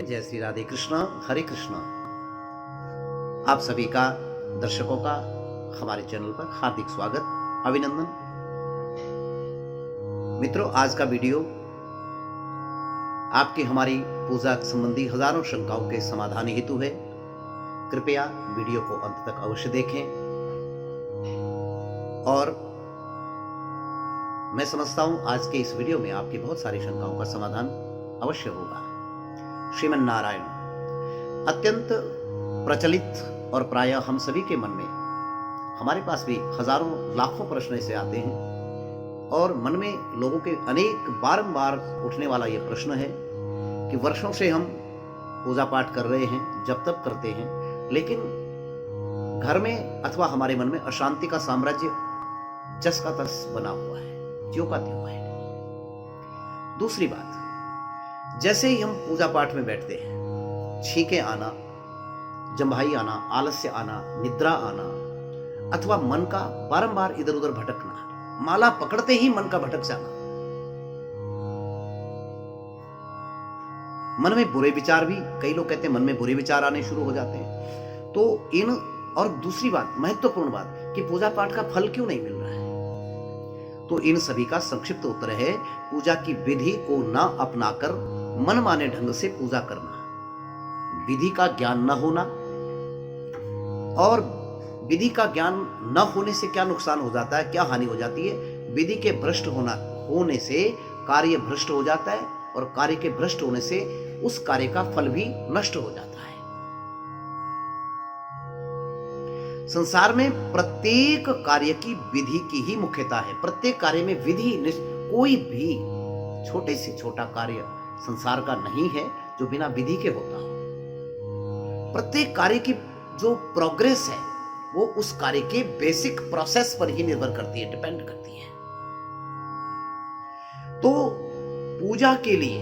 जय श्री राधे कृष्ण, हरे कृष्ण। आप सभी का, दर्शकों का हमारे चैनल पर हार्दिक स्वागत, अभिनंदन। मित्रों, आज का वीडियो आपकी हमारी पूजा संबंधी हजारों शंकाओं के समाधान हेतु है। कृपया वीडियो को अंत तक अवश्य देखें और मैं समझता हूं आज के इस वीडियो में आपकी बहुत सारी शंकाओं का समाधान अवश्य होगा। श्रीमन नारायण अत्यंत प्रचलित और प्रायः हम सभी के मन में, हमारे पास भी हजारों लाखों प्रश्न ऐसे आते हैं और मन में लोगों के अनेक बारंबार उठने वाला यह प्रश्न है कि वर्षों से हम पूजा पाठ कर रहे हैं, जब तक करते हैं, लेकिन घर में अथवा हमारे मन में अशांति का साम्राज्य जस का तस बना हुआ है, ज्यों का त्यों है। दूसरी बात, जैसे ही हम पूजा पाठ में बैठते हैं, छींके आना, जम्भाई आना, आलस्य आना, निद्रा आना अथवा मन का बारंबार इधर उधर भटकना, माला पकड़ते ही मन का भटक जाना, मन में बुरे विचार भी, कई लोग कहते हैं मन में बुरे विचार आने शुरू हो जाते हैं। तो इन, और दूसरी बात, महत्वपूर्ण बात, कि पूजा पाठ का फल क्यों नहीं मिल रहा है, तो इन सभी का संक्षिप्त उत्तर है पूजा की विधि को न अपनाकर मनमाने ढंग से पूजा करना। विधि का ज्ञान न होना, और विधि का ज्ञान न होने से क्या नुकसान हो जाता है, क्या हानि हो जाती है। विधि के भ्रष्ट होने से कार्य भ्रष्ट हो जाता है और कार्य के भ्रष्ट होने से उस कार्य का फल भी नष्ट हो जाता है। संसार में प्रत्येक कार्य की विधि की ही मुख्यता है। प्रत्येक कार्य में विधि, कोई भी छोटे से छोटा कार्य संसार का नहीं है जो बिना विधि के होता हो। प्रत्येक कार्य की जो प्रोग्रेस है वो उस कार्य के बेसिक प्रोसेस पर ही निर्भर करती है, डिपेंड करती है। तो पूजा के लिए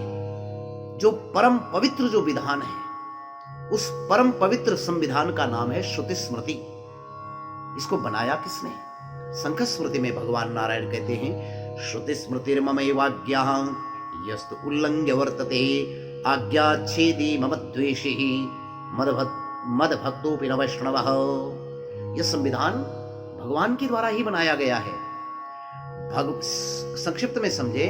जो परम पवित्र जो विधान है, उस परम पवित्र संविधान का नाम है श्रुति स्मृति। इसको बनाया किसने? संख स्मृति में भगवान नारायण कहते हैं, श्रुति स्मृतिर्ममैवाज्ञा यस्तु उल्लंघ्य वर्तते आज्ञाच्छेदी मम द्वेषी मदभक्तोऽपि न वैष्णवः। यह संविधान भगवान के द्वारा ही बनाया गया है। संक्षिप्त में समझे,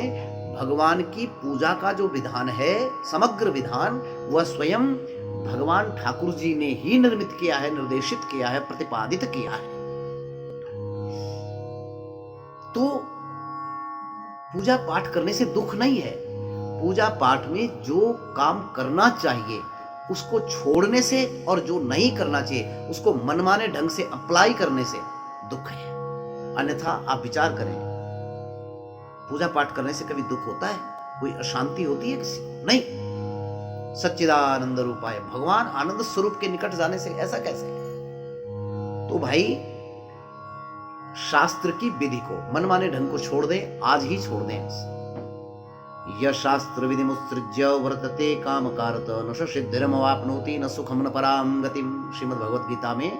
भगवान की पूजा का जो विधान है, समग्र विधान, वह स्वयं भगवान ठाकुर जी ने ही निर्मित किया है, निर्देशित किया है, प्रतिपादित किया है। तो पूजा पाठ करने से दुख नहीं है। पूजा पाठ में जो काम करना चाहिए उसको छोड़ने से, और जो नहीं करना चाहिए उसको मनमाने ढंग से अप्लाई करने से दुख है। अन्यथा आप विचार करें, पूजा पाठ करने से कभी दुख होता है? कोई अशांति होती है किसी को? नहीं। सच्चिदानंद रूपाय, भगवान आनंद स्वरूप के निकट जाने से ऐसा कैसे? तो भाई, शास्त्र की विधि को, मनमाने ढंग को छोड़ दें, आज ही छोड़ दें। यह शास्त्र विधि मुत्सृज्य वर्तते काम कारत न सिद्धिर्मवाप्नोति न सुखम न पराम गतिम। श्रीमद् भगवत गीता में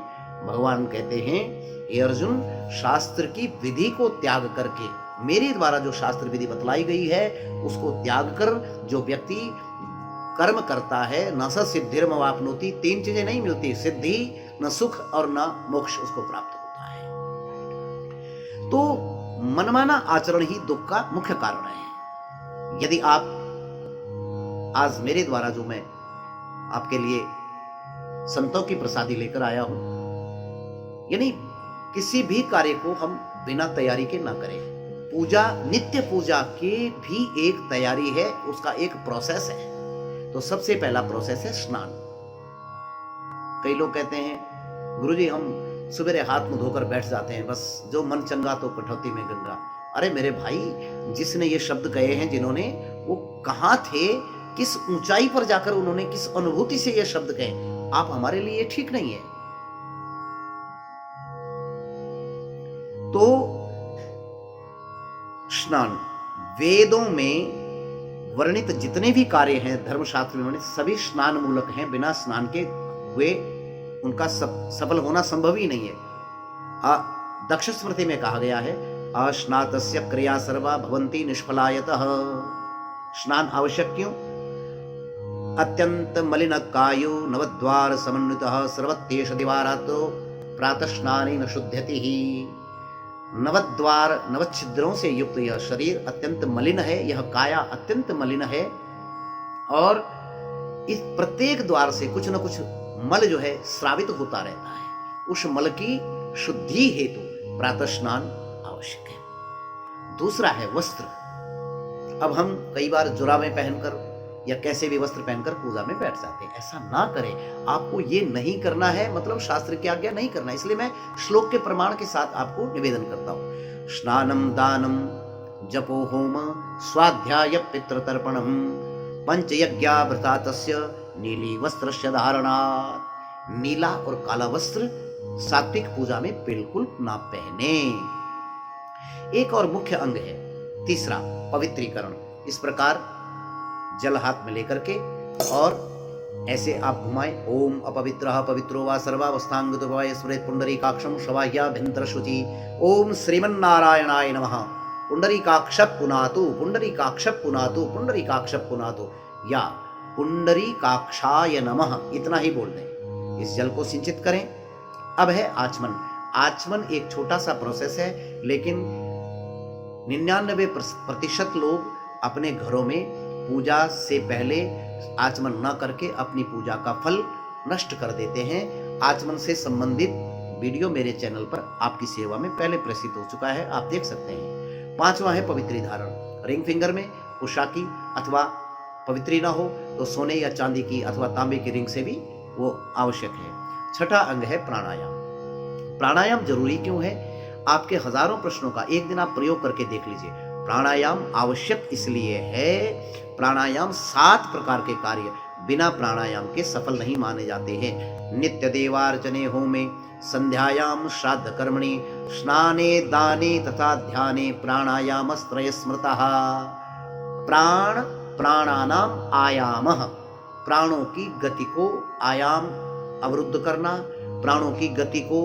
भगवान कहते हैं, हे अर्जुन, शास्त्र की विधि को त्याग करके, मेरे द्वारा जो शास्त्र विधि बतलाई गई है उसको त्याग कर जो व्यक्ति कर्म करता है, न स सिद्धिर्मवाप्नोति, तीन चीजें नहीं मिलती, सिद्धि, न सुख और न मोक्ष उसको प्राप्त होता है। तो मनमाना आचरण ही दुख का मुख्य कारण है। यदि आप आज मेरे द्वारा जो मैं आपके लिए संतों की प्रसादी लेकर आया हूं, यानी किसी भी कार्य को हम बिना तैयारी के ना करें। पूजा, नित्य पूजा की भी एक तैयारी है, उसका एक प्रोसेस है। तो सबसे पहला प्रोसेस है स्नान। कई लोग कहते हैं, गुरुजी हम सुबह हाथ मुंह धोकर बैठ जाते हैं, बस जो मन चंगा तो कटौती में गंगा। अरे मेरे भाई, जिसने ये शब्द कहे हैं, जिन्होंने, वो कहां थे, किस ऊंचाई पर जाकर उन्होंने किस अनुभूति से ये शब्द कहे, आप हमारे लिए ठीक नहीं है। तो स्नान, वेदों में वर्णित जितने भी कार्य हैं, धर्मशास्त्र में वर्णित, सभी स्नान मूलक हैं। बिना स्नान के हुए उनका सफल होना संभव ही नहीं है। दक्ष स्मृति में कहा गया है, अश्नातस्य क्रिया सर्वा भवन्ति निष्फलायतः। स्नान आवश्यक क्यों? अत्यंत मलिन कायो नवद्वार समन्वितः सर्वत्येष दिवारातो प्रातः स्नानेन शुध्यति ही। नवद्वार नवच्छिद्रों से युक्त यह शरीर अत्यंत मलिन है, यह काया अत्यंत मलिन है, और इस प्रत्येक द्वार से कुछ न कुछ मल जो है स्रावित होता रहता है। उस मल की शुद्धि हेतु प्रातः स्नान आवश्यक है। दूसरा है वस्त्र। अब हम कई बार जुराबें पहनकर या कैसे भी वस्त्र पहनकर पूजा में बैठ जाते हैं, ऐसा ना करें। आपको ये नहीं करना है, मतलब शास्त्र की आज्ञा नहीं करना। इसलिए मैं श्लोक के प्रमाण के साथ आपको निवेदन करता हूं। स्नानम दानम जपो होम स्वाध्याय पितृतर्पणम पंचयज्ञाभृता तस्य नीली वस्त्रस्य धारणात्। नीला और काला वस्त्र सात्विक पूजा में बिल्कुल ना पहने। एक और मुख्य अंग है तीसरा, पवित्रीकरण। इस प्रकार जल हाथ में लेकर के और ऐसे आप घुमाएं। ओम अपवित्रः पवित्रो वा सर्वावस्थांगतोवाय स्मृत पुंडरीकाक्षं शवाह्याभ्यंतर शुचि। ओम श्रीमन्नारायणाय नमः। पुंडरीकाक्ष पुनातु पुंडरीकाक्ष पुनातु पुंडरीकाक्ष पुनातु, या पुंडरीकाक्षाय नमः, इतना ही बोल दें। इस जल को सिंचित करें। अब है आचमन। आचमन एक छोटा सा प्रोसेस है, लेकिन 99% लोग अपने घरों में पूजा से पहले आचमन न करके अपनी पूजा का फल नष्ट कर देते हैं। आचमन से संबंधित वीडियो मेरे चैनल पर आपकी सेवा में पहले प्रसिद्ध हो चुका है, आप देख सकते हैं। पांचवा है पवित्री धारण। रिंग फिंगर में उषा की अथवा पवित्री ना हो तो सोने या चांदी की अथवा तांबे की रिंग से भी वो आवश्यक है। छठा अंग है प्राणायाम। प्राणायाम जरूरी क्यों है? आपके हजारों प्रश्नों का एक दिन आप प्रयोग करके देख लीजिए। प्राणायाम आवश्यक इसलिए है, प्राणायाम 7 प्रकार के कार्य बिना प्राणायाम के सफल नहीं माने जाते हैं। नित्य देवार्चने होमे संध्यायाम श्राद्ध कर्मणि स्नाने दाने तथा ध्याने प्राणायामस्त्रय स्मृतः। प्राण प्राणानाम आयामः। प्राणों की गति को आयाम अवरुद्ध करना, प्राणों की गति को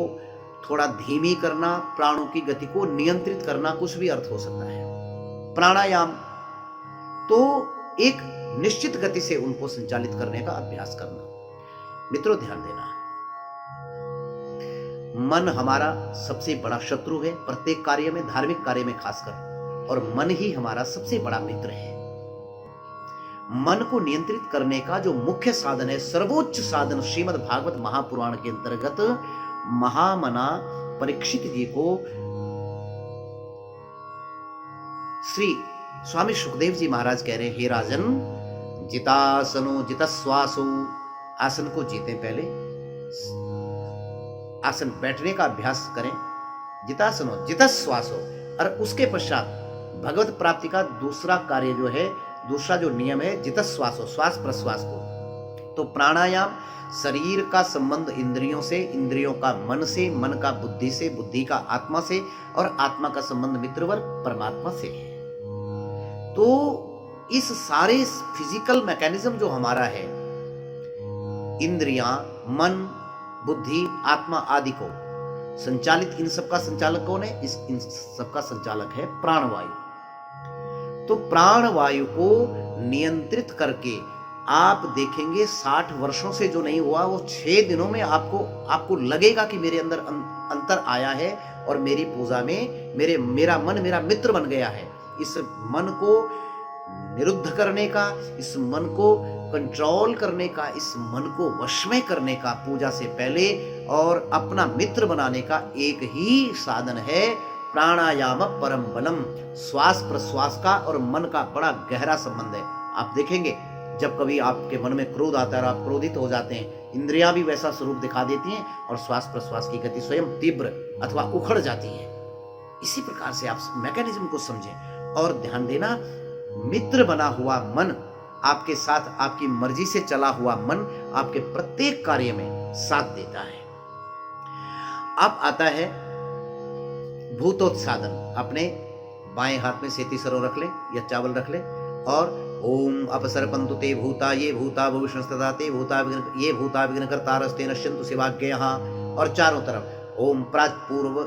थोड़ा धीमी करना, प्राणों की गति को नियंत्रित करना, कुछ भी अर्थ हो सकता है। प्राणायाम तो एक निश्चित गति से उनको संचालित करने का अभ्यास करना। मित्रों ध्यान देना, मन हमारा सबसे बड़ा शत्रु है, प्रत्येक कार्य में, धार्मिक कार्य में खासकर, और मन ही हमारा सबसे बड़ा मित्र है। मन को नियंत्रित करने का जो मुख्य साधन है, सर्वोच्च साधन, श्रीमद् भागवत महापुराण के अंतर्गत महामना परीक्षित जी को श्री स्वामी सुखदेव जी महाराज कह रहे हैं, हे राजन, जितासनो जितस्वासो। आसन को जीते, पहले आसन बैठने का अभ्यास करें। जितासनो जितस्वासो, और उसके पश्चात भगवत प्राप्ति का दूसरा कार्य जो है, दूसरा जो नियम है, जितस्वासो, श्वास प्रश्वास को। तो प्राणायाम शरीर का संबंध इंद्रियों से, इंद्रियों का मन से, मन का बुद्धि से, बुद्धि का आत्मा से, और आत्मा का संबंध मित्रवर्ग परमात्मा से है। तो इस सारे फिजिकल मैकेनिज्म जो हमारा है, इंद्रियां, मन, बुद्धि, आत्मा आदि को संचालित, इन सबका संचालक कौन है? इन सबका संचालक है प्राणवायु। तो प्राणवायु को नियंत्रित करके आप देखेंगे 60 वर्षों से जो नहीं हुआ वो 6 दिनों में आपको लगेगा कि मेरे अंदर अंतर आया है और मेरी पूजा में मेरा मन मेरा मित्र बन गया है। इस मन को निरुद्ध करने का, इस मन को कंट्रोल करने का, इस मन को वश में करने का पूजा से पहले और अपना मित्र बनाने का एक ही साधन है प्राणायाम परम बलम। श्वास प्रश्वास का और मन का बड़ा गहरा संबंध है। आप देखेंगे जब कभी आपके मन में क्रोध आता है और आप क्रोधित हो जाते हैं, इंद्रियां भी वैसा स्वरूप दिखा देती हैं और श्वास प्रश्वास की गति स्वयं तीव्र अथवा उखड़ जाती है। इसी प्रकार से आप मैकेनिज्म को समझें और ध्यान देना, मित्र बना हुआ मन आपके साथ, आपकी मर्जी से चला हुआ मन आपके प्रत्येक कार्य में साथ देता है। अब आता है भूतोत्सादन। अपने बाएं हाथ में सेती सरो रख लें या चावल रख लें और ओम अपसर्पन्तु ते भूता ये भूता भविष्यस्तदा ते भूता ये भूता विघ्नकर्तारस्ते नश्यन्तु शिवाज्ञयः, और चारों तरफ ओम प्राच पूर्व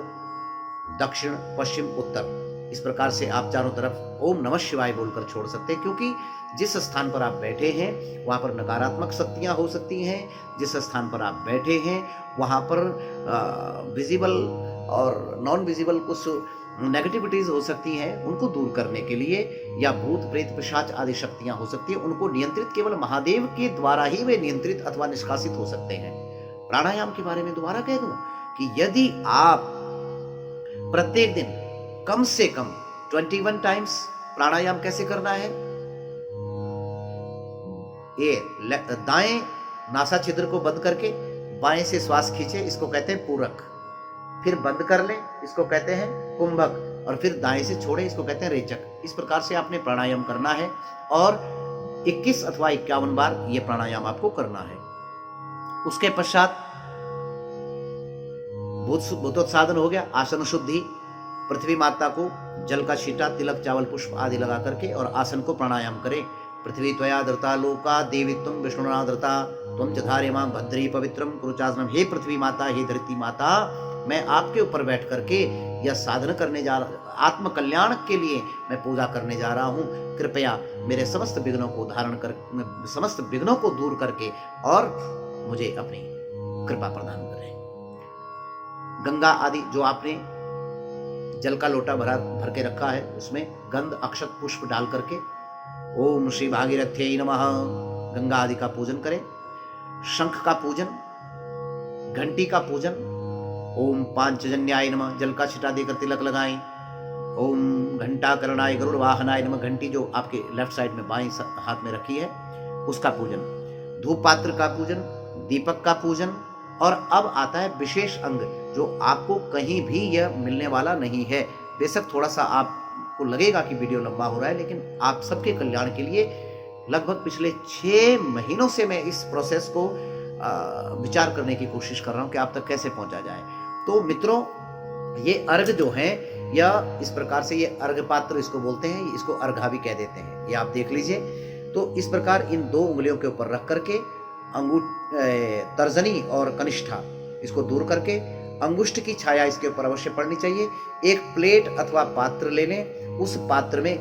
दक्षिण पश्चिम उत्तर इस प्रकार से आप चारों तरफ ओम नमः शिवाय बोलकर छोड़ सकते हैं, क्योंकि जिस स्थान पर आप बैठे हैं वहाँ पर नकारात्मक शक्तियाँ हो सकती हैं। जिस स्थान पर आप बैठे हैं वहाँ पर विजिबल और नॉन विजिबल कुछ नेगेटिविटीज हो सकती हैं, उनको दूर करने के लिए, या भूत प्रेत पिशाच आदि शक्तियां हो सकती हैं, उनको नियंत्रित केवल महादेव के द्वारा ही वे नियंत्रित अथवा निष्कासित हो सकते हैं। प्राणायाम के बारे में दोबारा कह दूं कि यदि आप प्रत्येक दिन कम से कम 21 टाइम्स प्राणायाम कैसे करना है, ये दाएं नासा छिद्र को बंद करके बाएं से श्वास खींचे, इसको कहते हैं पूरक, फिर बंद कर लें, इसको कहते हैं कुंभक, और फिर दाएं से छोड़े, इसको कहते हैं रेचक। इस प्रकार से आपने प्राणायाम करना है और 21 अथवा 51 बार ये प्राणायाम आपको करना है। उसके पश्चात भूतोत्सादन हो गया, आसन शुद्धि, पृथ्वी माता को जल का छींटा, तिलक, चावल, पुष्प आदि लगा करके और आसन को प्राणायाम करें। पृथ्वी त्वया धृता लोका देवी तुम विष्णुना धृता तुम च धार्यमां भद्री पवित्रम कुरुचासनम। हे पृथ्वी माता, हे धरती माता, मैं आपके ऊपर बैठ करके यह साधन करने जा रहा, आत्म कल्याण के लिए मैं पूजा करने जा रहा हूँ। कृपया मेरे समस्त विघ्नों को धारण कर, समस्त विघ्नों को दूर करके और मुझे अपनी कृपा प्रदान करें। गंगा आदि जो आपने जल का लोटा भर के रखा है, उसमें गंध अक्षत पुष्प डाल करके ओम श्री भागीरथ्यै नमः गंगा आदि का पूजन करें। शंख का पूजन, घंटी का पूजन, ओम पांचजन्याय नमः जल का छिटा देकर तिलक लगाएं। ओम घंटाकरणाय गरुड़ वाहनाय नमः, घंटी जो आपके लेफ्ट साइड में बाएं हाथ में रखी है उसका पूजन। धूप पात्र का पूजन, दीपक का पूजन, और अब आता है विशेष अंग जो आपको कहीं भी यह मिलने वाला नहीं है। बेशक थोड़ा सा आपको लगेगा कि वीडियो लंबा हो रहा है, लेकिन आप सबके कल्याण के लिए लगभग पिछले 6 महीनों से मैं इस प्रोसेस को विचार करने की कोशिश कर रहा हूं कि आप तक कैसे पहुंचा जाए। तो मित्रों, ये अर्घ जो है, या इस प्रकार से ये अर्घ पात्र इसको बोलते हैं, इसको अर्घा भी कह देते हैं, ये आप देख लीजिए। तो इस प्रकार इन 2 उंगलियों के ऊपर रख करके तर्जनी और कनिष्ठा इसको दूर करके अंगुष्ठ की छाया इसके ऊपर अवश्य पड़नी चाहिए। एक प्लेट अथवा पात्र ले लें, उस पात्र में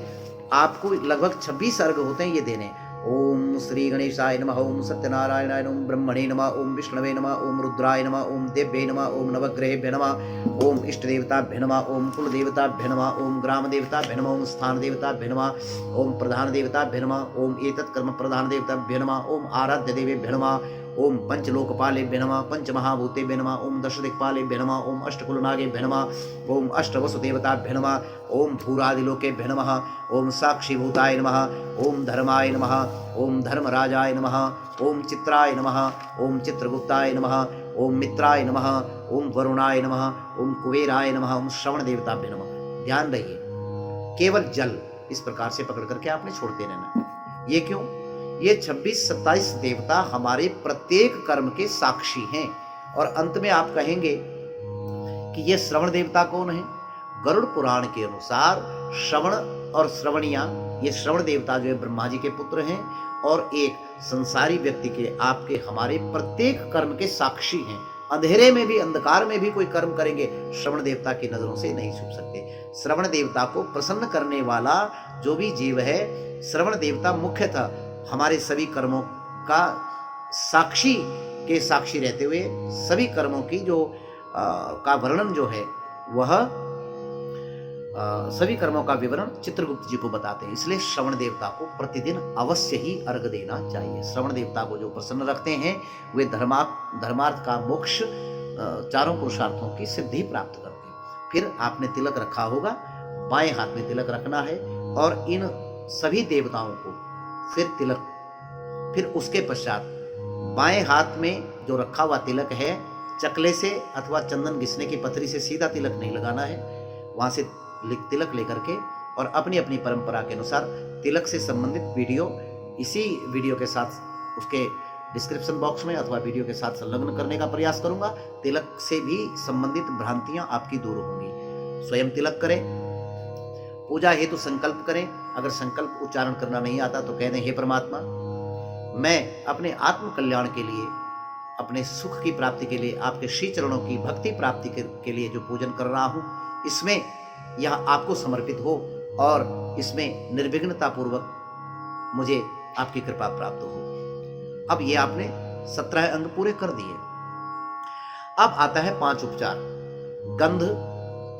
आपको लगभग 26 अर्घ होते हैं ये देने। ओम श्री गणेशाय नमः, ओम सत्यनारायणाय नमः, ब्रह्मणे नमः, ओम विष्णवे नमः, ओम रुद्राय नमः, ओम देव्ये नमः, ओम नवग्रहेभ्य नमः, ओम इष्ट देवताभ्य नमः, ओम कुल देवताभ्य नमः, ओम ग्राम देवताभ्य नमः, ओम स्थान देवताभ्य नमः, ओम प्रधान देवताभ्य नमः, ओम एतत् कर्म प्रधान देवताभ्य नमः, ओम आराध्य देवेभ्य नमः, ओम पंचलोकपालेभ्य नमः, पंचमहाभूतेभ्य नमः, ओम दशदिक्पालेभ्य नमः, ओम अष्टकुलनागेभ्य नमः, ओम अष्टवसुदेवताभ्य नमः, ओम भूरादिलोकेभ्य नमः, ओम साक्षीभूताय नमः, ओम धर्माय नमः, ओम धर्मराजाय नमः, ओम चित्राय नमः, ओम चित्रगुप्ताय नमः, ओम मित्राय नमः, ओम वरुणाय नमः, ओम कुबेराय नमः, ओम श्रवण देवताभ्य नमः। ध्यान रहिए, केवल जल इस प्रकार से पकड़ करके आपने छोड़ते रहना। ये क्यों? ये 26-27 देवता हमारे प्रत्येक कर्म के साक्षी हैं। और अंत में आप कहेंगे कि ये श्रवण देवता कौन है? गरुड़ पुराण के अनुसार श्रवण और श्रवणिया, ये श्रवण देवता जो है ब्रह्मा जी के पुत्र हैं और एक संसारी व्यक्ति के, आपके, हमारे प्रत्येक कर्म के साक्षी हैं। अंधेरे में भी, अंधकार में भी कोई कर्म करेंगे, श्रवण देवता की नजरों से नहीं छूट सकते। श्रवण देवता को प्रसन्न करने वाला जो भी जीव है, श्रवण देवता मुख्यतः हमारे सभी कर्मों का साक्षी के साक्षी रहते हुए सभी कर्मों की जो का वर्णन जो है वह सभी कर्मों का विवरण चित्रगुप्त जी को बताते हैं। इसलिए श्रवण देवता को प्रतिदिन अवश्य ही अर्घ देना चाहिए। श्रवण देवता को जो प्रसन्न रखते हैं वे धर्मार्थ का मोक्ष, चारों पुरुषार्थों की सिद्धि प्राप्त करते हैं। फिर आपने तिलक रखा होगा, बाएं हाथ में तिलक रखना है और इन सभी देवताओं को फिर उसके पश्चात बाएं हाथ में जो रखा हुआ तिलक है, चकले से अथवा चंदन घिसने की पथरी से सीधा तिलक नहीं लगाना है, वहां से तिलक लेकर के और अपनी अपनी परंपरा के अनुसार तिलक से संबंधित वीडियो इसी वीडियो के साथ उसके डिस्क्रिप्शन बॉक्स में अथवा वीडियो के साथ संलग्न करने का प्रयास करूंगा। तिलक से भी संबंधित भ्रांतियां आपकी दूर होंगी। स्वयं तिलक करें, पूजा हेतु संकल्प करें। अगर संकल्प उच्चारण करना नहीं आता तो कह दें, हे परमात्मा, मैं अपने आत्म कल्याण के लिए, अपने सुख की प्राप्ति के लिए, आपके श्री चरणों की भक्ति प्राप्ति के लिए जो पूजन कर रहा हूं, इसमें यह आपको समर्पित हो और इसमें निर्विघ्नता पूर्वक मुझे आपकी कृपा प्राप्त हो। अब ये आपने 17 अंग पूरे कर दिए। अब आता है 5 उपचार: गंध,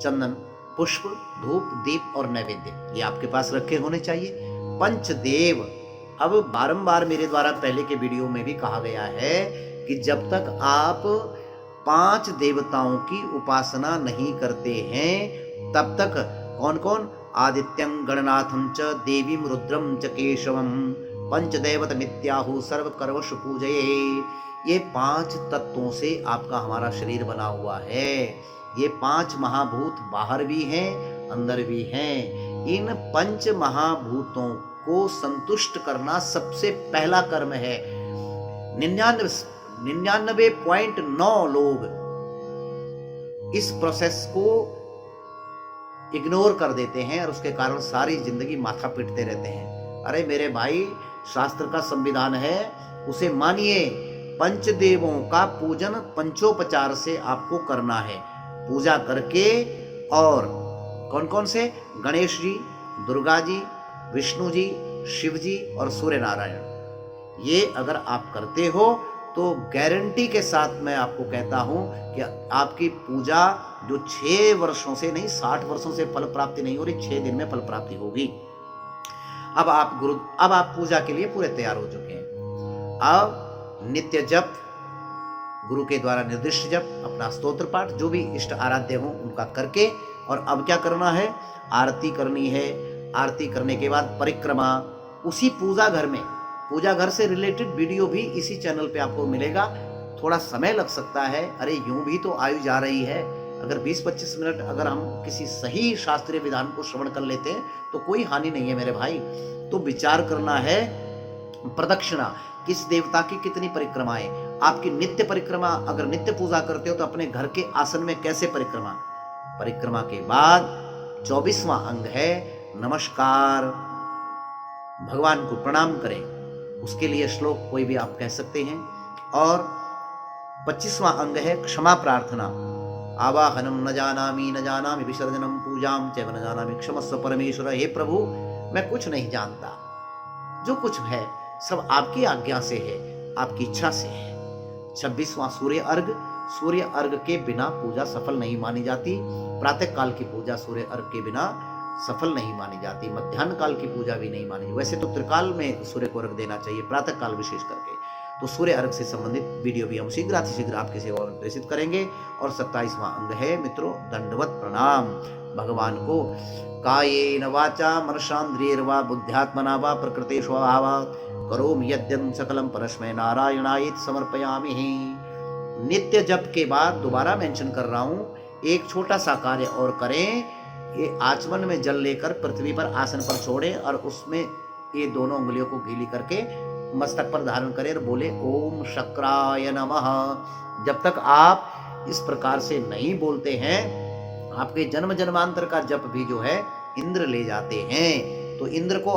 चंदन, पुष्प, धूप, दीप और नैवेद्य। ये आपके पास रखे होने चाहिए। पंचदेव, अब बारंबार मेरे द्वारा पहले के वीडियो में भी कहा गया है कि जब तक आप 5 देवताओं की उपासना नहीं करते हैं तब तक कौन कौन? आदित्यं गणनाथं च देवीं रुद्रं च केशवं पंचदैवतमित्याहु सर्वकर्मसु पूजये। ये 5 तत्वों से आपका हमारा शरीर बना हुआ है। ये 5 महाभूत बाहर भी हैं, अंदर भी हैं। इन 5 महाभूतों को संतुष्ट करना सबसे पहला कर्म है। 99.9 लोग इस प्रोसेस को इग्नोर कर देते हैं और उसके कारण सारी जिंदगी माथा पीटते रहते हैं। अरे मेरे भाई, शास्त्र का संविधान है, उसे मानिए। पंचदेवों का पूजन पंचोपचार से आपको करना है। पूजा करके, और कौन कौन से? गणेश जी, दुर्गा जी, विष्णु जी, शिव जी और सूर्य नारायण। ये अगर आप करते हो तो गारंटी के साथ मैं आपको कहता हूं कि आपकी पूजा जो 6 वर्षों से नहीं 60 वर्षों से फल प्राप्ति नहीं हो रही, 6 दिन में फल प्राप्ति होगी। अब आप पूजा के लिए पूरे तैयार हो चुके हैं। अब नित्य जप, गुरु के द्वारा निर्दिष्ट जप, अपना स्तोत्र पाठ, जो भी इष्ट आराध्य हो उनका करके, और अब क्या करना है? आरती करनी है। आरती करने के बाद परिक्रमा उसी पूजा घर में, पूजा घर से रिलेटेड वीडियो भी इसी चैनल पे आपको मिलेगा। थोड़ा समय लग सकता है, अरे यूं भी तो आयु जा रही है। अगर 20-25 मिनट अगर हम किसी सही शास्त्रीय विधान को श्रवण कर लेते हैं तो कोई हानि नहीं है मेरे भाई। तो विचार करना है प्रदक्षिणा, किस देवता की कितनी परिक्रमाएं। आपकी नित्य परिक्रमा, अगर नित्य पूजा करते हो तो अपने घर के आसन में कैसे परिक्रमा के बाद 24वां अंग है नमस्कार, भगवान को प्रणाम करें। उसके लिए श्लोक कोई भी आप कह सकते हैं। और 25वां अंग है क्षमा प्रार्थना। आवाहनम न जानामि विसर्जनम पूजाम चैव न जानामि क्षमस्व परमेश्वर। हे प्रभु, मैं कुछ नहीं जानता, जो कुछ है सब आपकी आज्ञा से है, आपकी इच्छा से है। 26वां सूर्य अर्घ के बिना पूजा सफल नहीं मानी जाती। प्रातः काल की पूजा सूर्य अर्घ के बिना सफल नहीं मानी जाती। मध्याह्न काल की पूजा भी नहीं मानी। वैसे तो त्रिकाल में सूर्य को अर्घ देना चाहिए, प्रातः काल विशेष करके। तो सूर्य अर्घ से संबंधित वीडियो भी हम शीघ्र आपकी सेवा में प्रेषित करेंगे। और 27वां अंग है मित्रों दंडवत प्रणाम भगवान को। कायेन वाचा मनसान्द्रियैर्वा बुद्ध्यात्मना वा प्रकृते स्वभावात् करोमि यद्यं सकलम परस्मै नारायणायेति समर्पयामि। नित्य जप के बाद दोबारा मेंशन कर रहा हूं, एक छोटा सा कार्य और करें। ये आचमन में जल लेकर पृथ्वी पर आसन पर छोड़ें और उसमें ये दोनों उंगलियों को गीली करके मस्तक पर धारण करें और बोले ओम शक्राय नमः। जब तक आप इस प्रकार से नहीं बोलते हैं, आपके जन्म जन्मांतर का जप भी जो है इंद्र ले जाते हैं। तो इंद्र को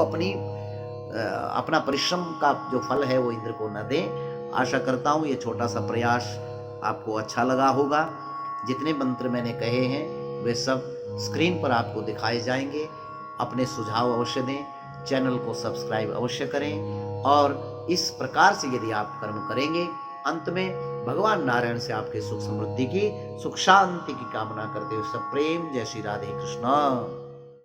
अपना परिश्रम का जो फल है वो इंद्र को न दें। आशा करता हूँ ये छोटा सा प्रयास आपको अच्छा लगा होगा। जितने मंत्र मैंने कहे हैं वे सब स्क्रीन पर आपको दिखाए जाएंगे। अपने सुझाव अवश्य दें, चैनल को सब्सक्राइब अवश्य करें। और इस प्रकार से यदि आप कर्म करेंगे, अंत में भगवान नारायण से आपके सुख समृद्धि की, सुख शांति की कामना करते हुए सब प्रेम, जय श्री राधे कृष्ण।